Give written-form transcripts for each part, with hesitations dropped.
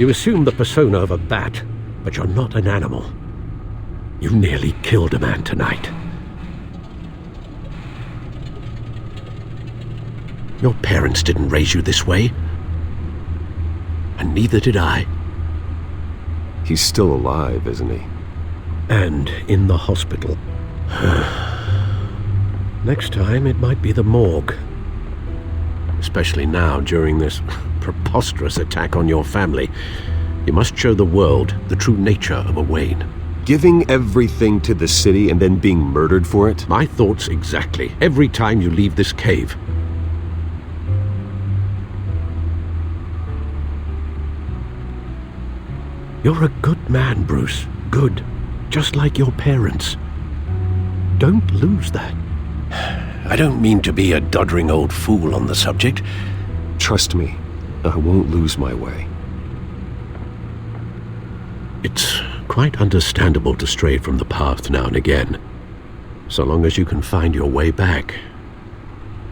You assume the persona of a bat, but you're not an animal. You nearly killed a man tonight. Your parents didn't raise you this way. And neither did I. He's still alive, isn't he? And in the hospital. Next time, it might be the morgue. Especially now, during this preposterous attack on your family. You must show the world the true nature of a Wayne. Giving everything to the city and then being murdered for it? My thoughts exactly. Every time you leave this cave. You're a good man, Bruce. Good. Just like your parents. Don't lose that. I don't mean to be a doddering old fool on the subject. Trust me, I won't lose my way. It's quite understandable to stray from the path now and again, so long as you can find your way back.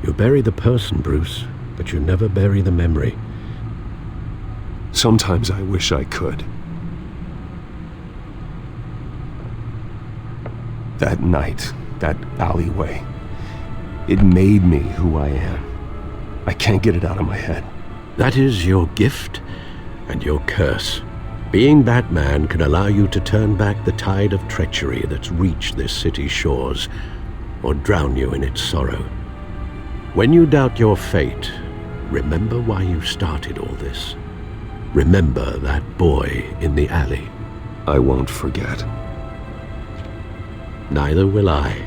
You bury the person, Bruce, but you never bury the memory. Sometimes I wish I could. That night, that alleyway, it made me who I am. I can't get it out of my head. That is your gift and your curse. Being Batman can allow you to turn back the tide of treachery that's reached this city's shores, or drown you in its sorrow. When you doubt your fate, remember why you started all this. Remember that boy in the alley. I won't forget. Neither will I.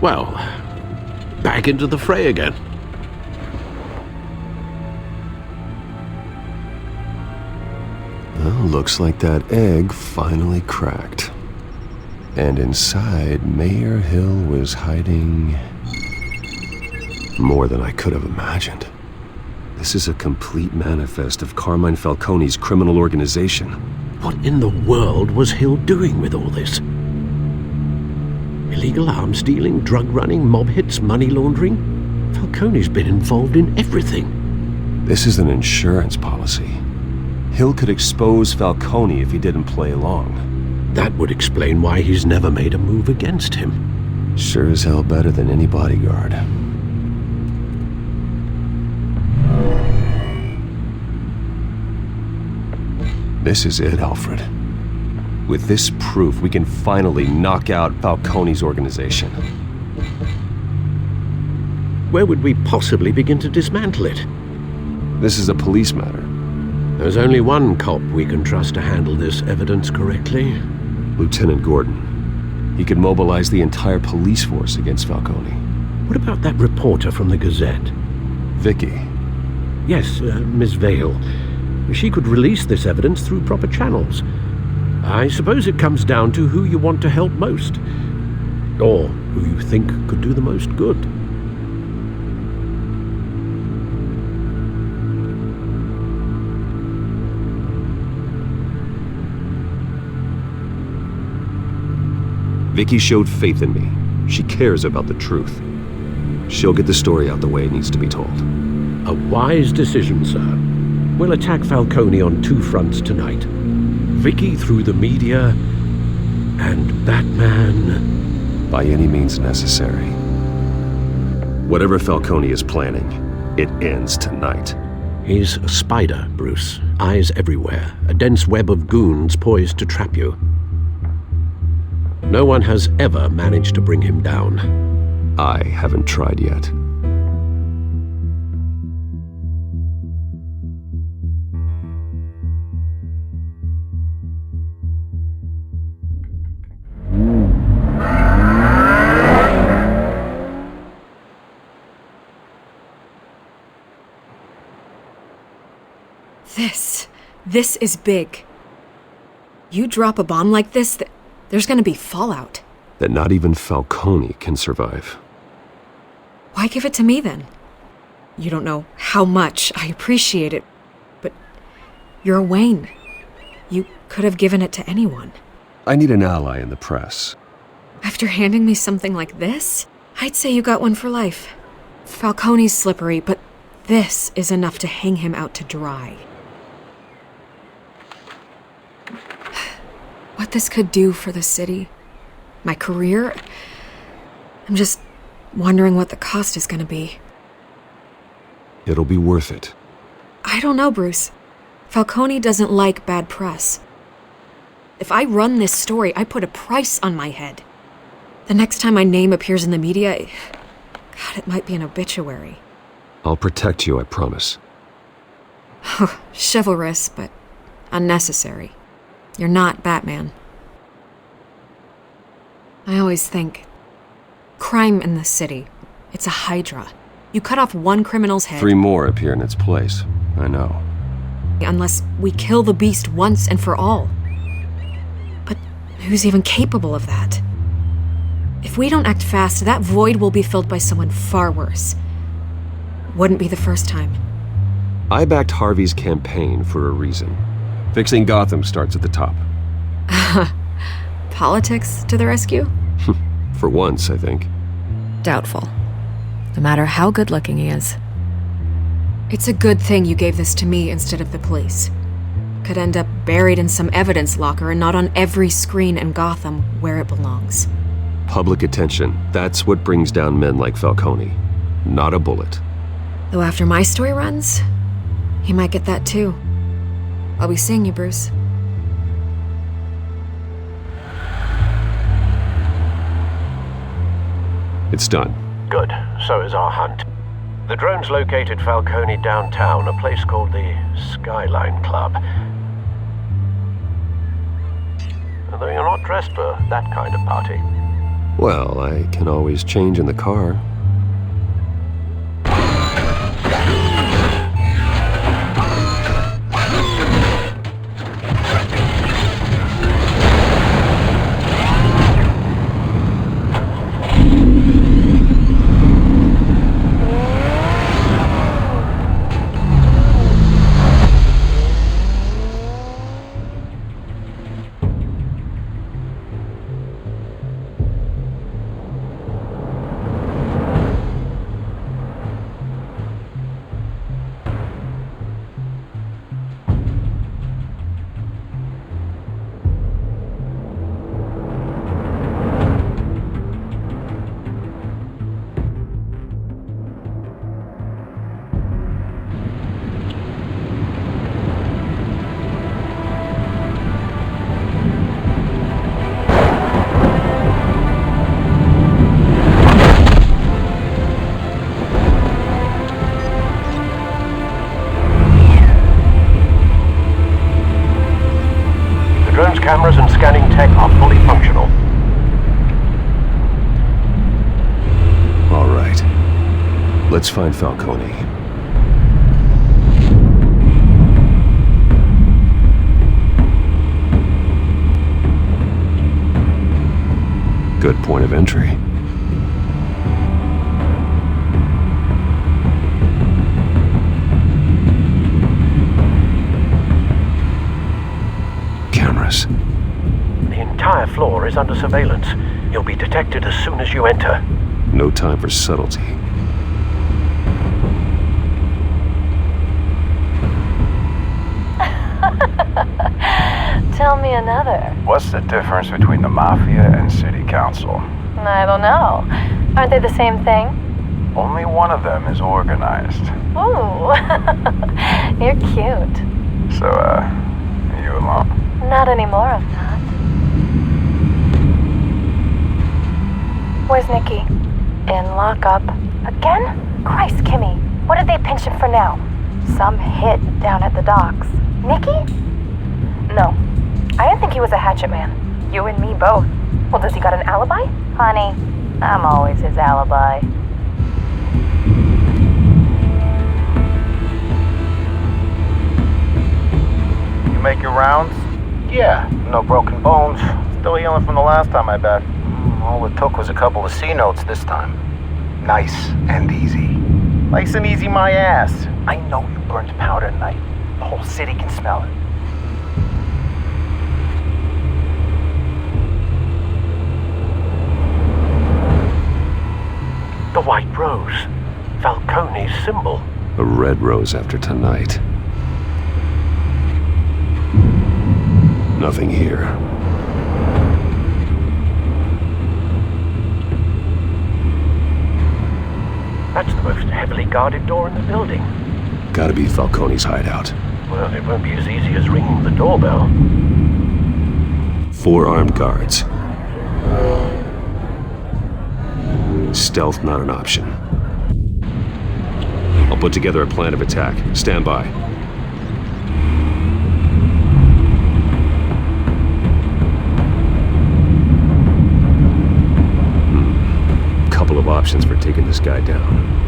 Well, back into the fray again. Well, looks like that egg finally cracked. And inside, Mayor Hill was hiding more than I could have imagined. This is a complete manifest of Carmine Falcone's criminal organization. What in the world was Hill doing with all this? Illegal arms dealing, drug running, mob hits, money laundering? Falcone's been involved in everything. This is an insurance policy. Hill could expose Falcone if he didn't play along. That would explain why he's never made a move against him. Sure as hell better than any bodyguard. This is it, Alfred. With this proof, we can finally knock out Falcone's organization. Where would we possibly begin to dismantle it? This is a police matter. There's only one cop we can trust to handle this evidence correctly. Lieutenant Gordon. He could mobilize the entire police force against Falcone. What about that reporter from the Gazette? Vicky. Yes, Miss Vale. She could release this evidence through proper channels. I suppose it comes down to who you want to help most. Or who you think could do the most good. Vicky showed faith in me. She cares about the truth. She'll get the story out the way it needs to be told. A wise decision, sir. We'll attack Falcone on two fronts tonight. Vicky through the media, and Batman... by any means necessary. Whatever Falcone is planning, it ends tonight. He's a spider, Bruce. Eyes everywhere. A dense web of goons poised to trap you. No one has ever managed to bring him down. I haven't tried yet. This is big. You drop a bomb like this, there's gonna be fallout. That not even Falcone can survive. Why give it to me then? You don't know how much I appreciate it, but you're a Wayne. You could have given it to anyone. I need an ally in the press. After handing me something like this, I'd say you got one for life. Falcone's slippery, but this is enough to hang him out to dry. What this could do for the city, my career, I'm just wondering what the cost is gonna be. It'll be worth it. I don't know, Bruce. Falcone doesn't like bad press. If I run this story, I put a price on my head. The next time my name appears in the media, God, it might be an obituary. I'll protect you, I promise. Chivalrous, but unnecessary. You're not Batman. I always think, crime in the city, it's a hydra. You cut off one criminal's head. 3 more appear in its place. I know. Unless we kill the beast once and for all. But who's even capable of that? If we don't act fast, that void will be filled by someone far worse. Wouldn't be the first time. I backed Harvey's campaign for a reason. Fixing Gotham starts at the top. Politics to the rescue? For once, I think. Doubtful. No matter how good-looking he is. It's a good thing you gave this to me instead of the police. Could end up buried in some evidence locker and not on every screen in Gotham where it belongs. Public attention, that's what brings down men like Falcone. Not a bullet. Though after my story runs, he might get that too. I'll be seeing you, Bruce. It's done. Good. So is our hunt. The drones located Falcone downtown, a place called the Skyline Club. Although you're not dressed for that kind of party. Well, I can always change in the car. Cameras and scanning tech are fully functional. All right. Let's find Falcone. Good point of entry. Cameras. The entire floor is under surveillance. You'll be detected as soon as you enter. No time for subtlety. Tell me another. What's the difference between the Mafia and City Council? I don't know. Aren't they the same thing? Only one of them is organized. Ooh, you're cute. So, are you alone? Not anymore, I'm not. Where's Nikki? In lockup. Again? Christ, Kimmy. What did they pinch him for now? Some hit down at the docks. Nikki? No. I didn't think he was a hatchet man. You and me both. Well, does he got an alibi? Honey, I'm always his alibi. You make your rounds? Yeah, no broken bones. Still healing from the last time, I bet. All it took was a couple of C notes this time. Nice and easy. Nice and easy my ass. I know you burned powder tonight. The whole city can smell it. The White Rose. Falcone's symbol. A red rose after tonight. Nothing here. That's the most heavily guarded door in the building. Gotta be Falcone's hideout. Well, it won't be as easy as ringing the doorbell. 4 armed guards. Stealth not an option. I'll put together a plan of attack. Stand by. Couple of options for taking this guy down.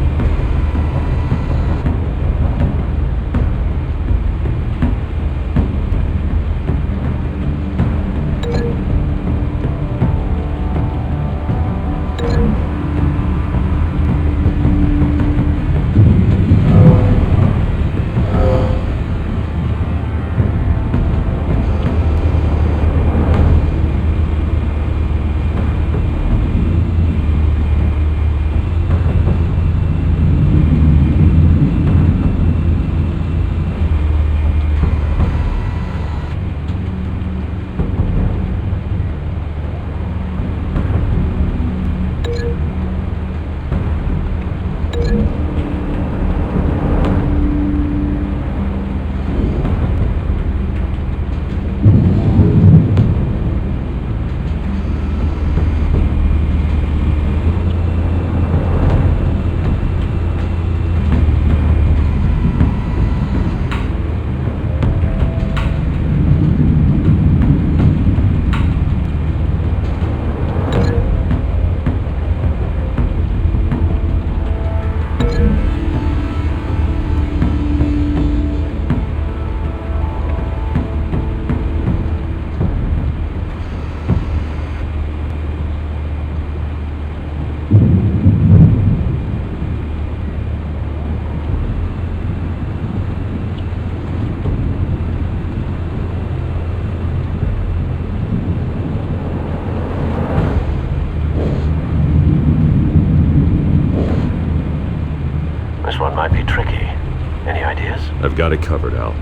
This one might be tricky. Any ideas? I've got it covered, Al.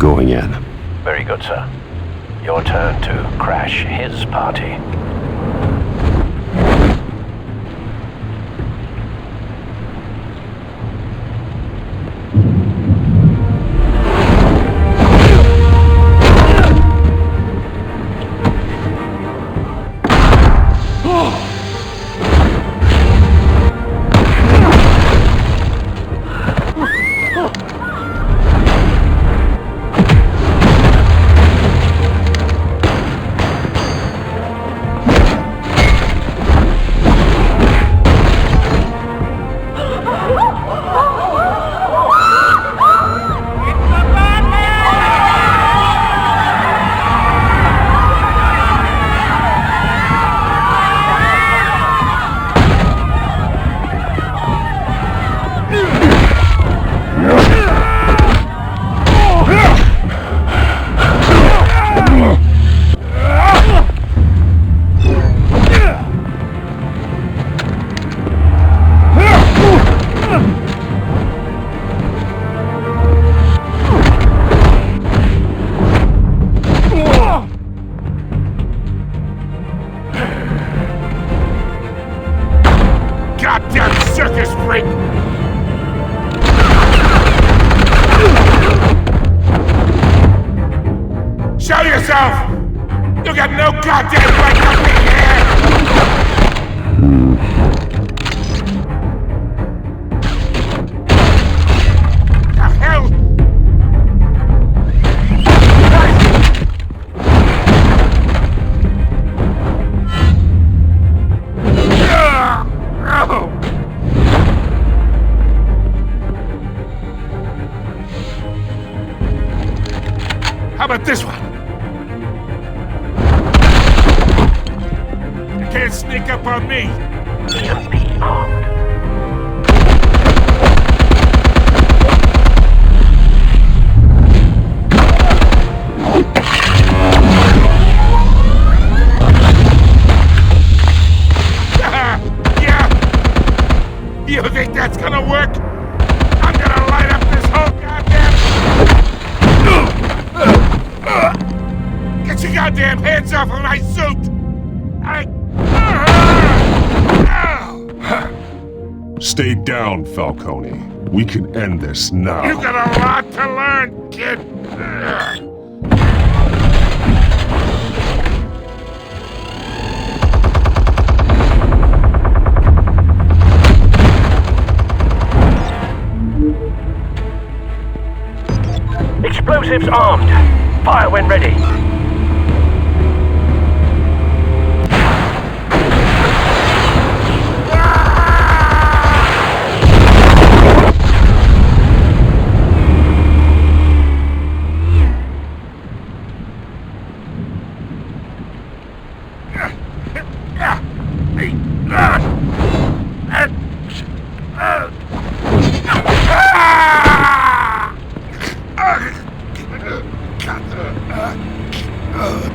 going in. Very good, sir. Your turn to crash his party. Show yourself! You got no goddamn right to be here! The hell? How about this one? You can't sneak up on me. EMP armed. Yeah. You think that's gonna work? I'm gonna light up this whole goddamn... Get your goddamn hands off of my suit! Stay down, Falcone. We can end this now. You got a lot to learn, kid. Explosives armed. Fire when ready.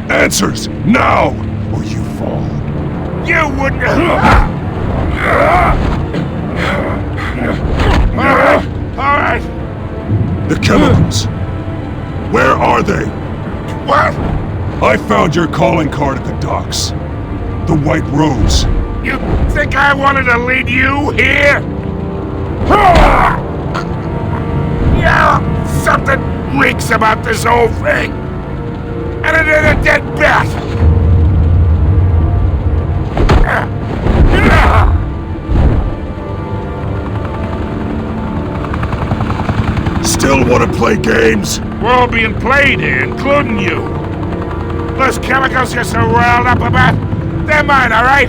Answers, now, or you fall. You wouldn't... Alright. The chemicals. Where are they? What? I found your calling card at the docks. The White Rose. You think I wanted to lead you here? Yeah, something reeks about this whole thing. And it is a dead bat. Still want to play games? We're all being played here, including you. Those chemicals you're so riled up about, they're mine, all right?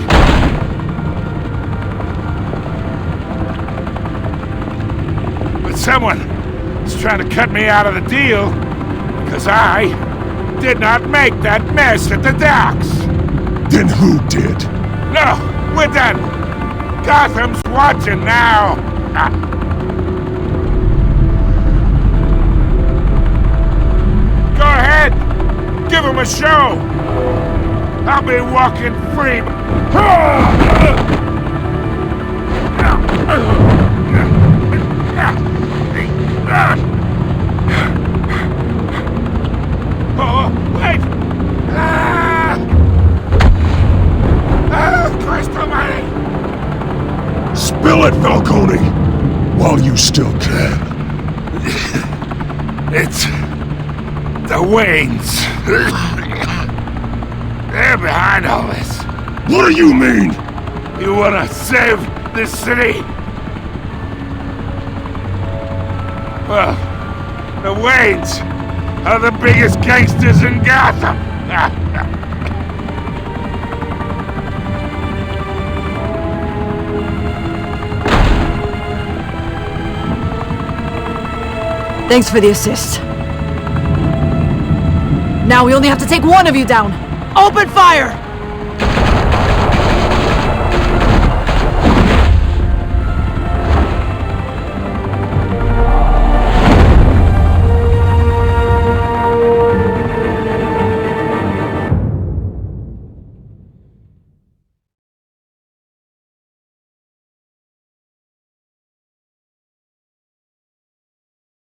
But someone is trying to cut me out of the deal because I did not make that mess at the docks. Then who did? No, we're done. Gotham's watching now. Go ahead. Give him a show. I'll be walking free. Falcone, while you still can. It's the Waynes. They're behind all this. What do you mean? You wanna save this city? Well, the Waynes are the biggest gangsters in Gotham. Thanks for the assist. Now we only have to take one of you down. Open fire!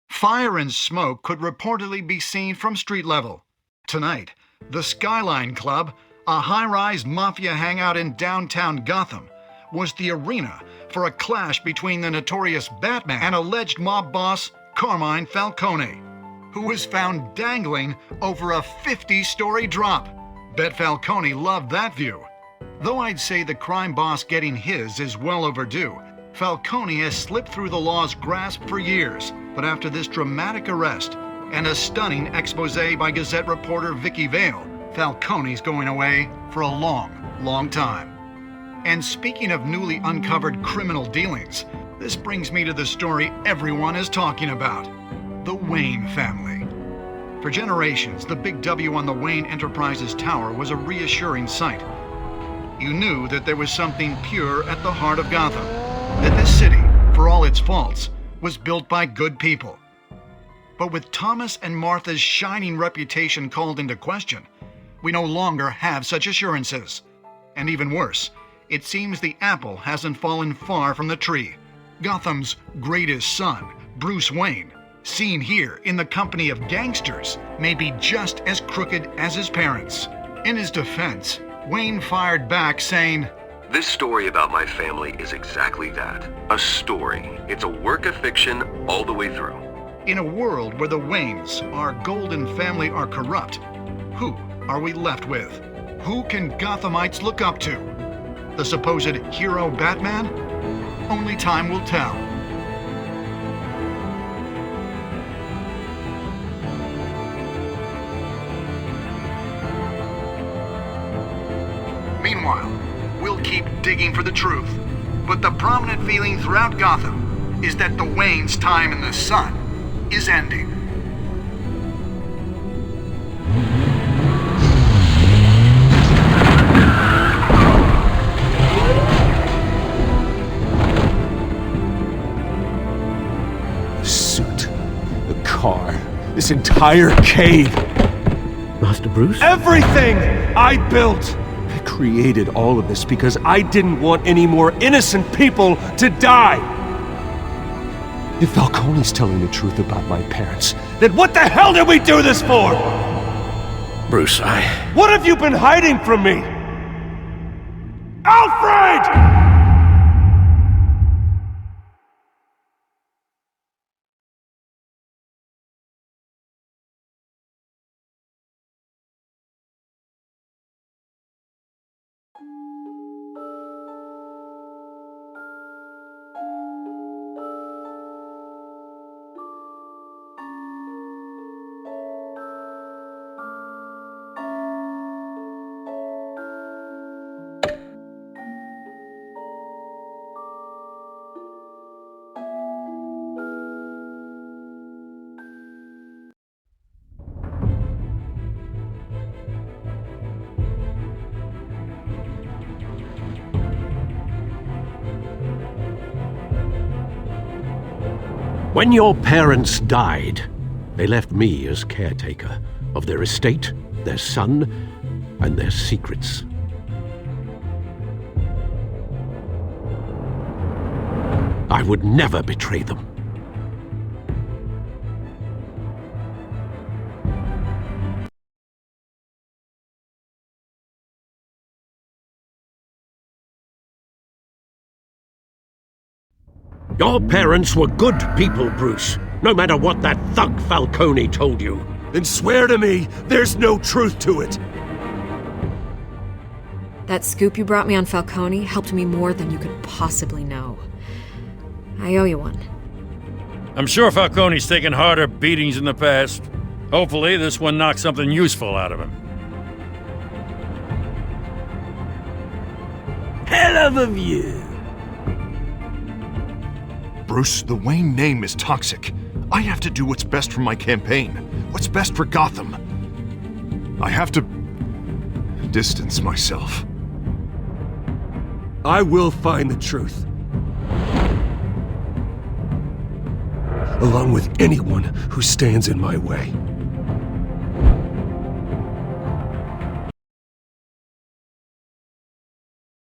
Fire and smoke could reportedly be seen from street level. Tonight, the Skyline Club, a high-rise mafia hangout in downtown Gotham, was the arena for a clash between the notorious Batman and alleged mob boss Carmine Falcone, who was found dangling over a 50-story drop. Bet Falcone loved that view. Though I'd say the crime boss getting his is well overdue, Falcone has slipped through the law's grasp for years. But after this dramatic arrest and a stunning expose by Gazette reporter Vicky Vale, Falcone's going away for a long time. And speaking of newly uncovered criminal dealings, this brings me to the story everyone is talking about: the Wayne family. For generations, the big W on the Wayne Enterprises tower was a reassuring sight. You knew that there was something pure at the heart of Gotham, that this city, for all its faults, was built by good people. But with Thomas and Martha's shining reputation called into question, we no longer have such assurances. And even worse, it seems the apple hasn't fallen far from the tree. Gotham's greatest son, Bruce Wayne, seen here in the company of gangsters, may be just as crooked as his parents. In his defense, Wayne fired back saying, This story about my family is exactly that. A story. It's a work of fiction all the way through. in a world where the Waynes, our golden family, are corrupt, who are we left with? Who can Gothamites look up to? The supposed hero Batman? Only time will tell. Meanwhile, we'll keep digging for the truth. But the prominent feeling throughout Gotham is that the Waynes' time in the sun is ending. The suit, the car, this entire cave. Master Bruce? Everything I built! I created all of this because I didn't want any more innocent people to die! If Falcone's telling the truth about my parents, then what the hell did we do this for? Bruce, What have you been hiding from me? Alfred! When your parents died, they left me as caretaker of their estate, their son, and their secrets. I would never betray them. Your parents were good people, Bruce, no matter what that thug Falcone told you. Then swear to me there's no truth to it. That scoop you brought me on Falcone helped me more than you could possibly know. I owe you one. I'm sure Falcone's taken harder beatings in the past. Hopefully, this one knocks something useful out of him. Hell of a view. Bruce, the Wayne name is toxic. I have to do what's best for my campaign. What's best for Gotham. I have to distance myself. I will find the truth. Along with anyone who stands in my way.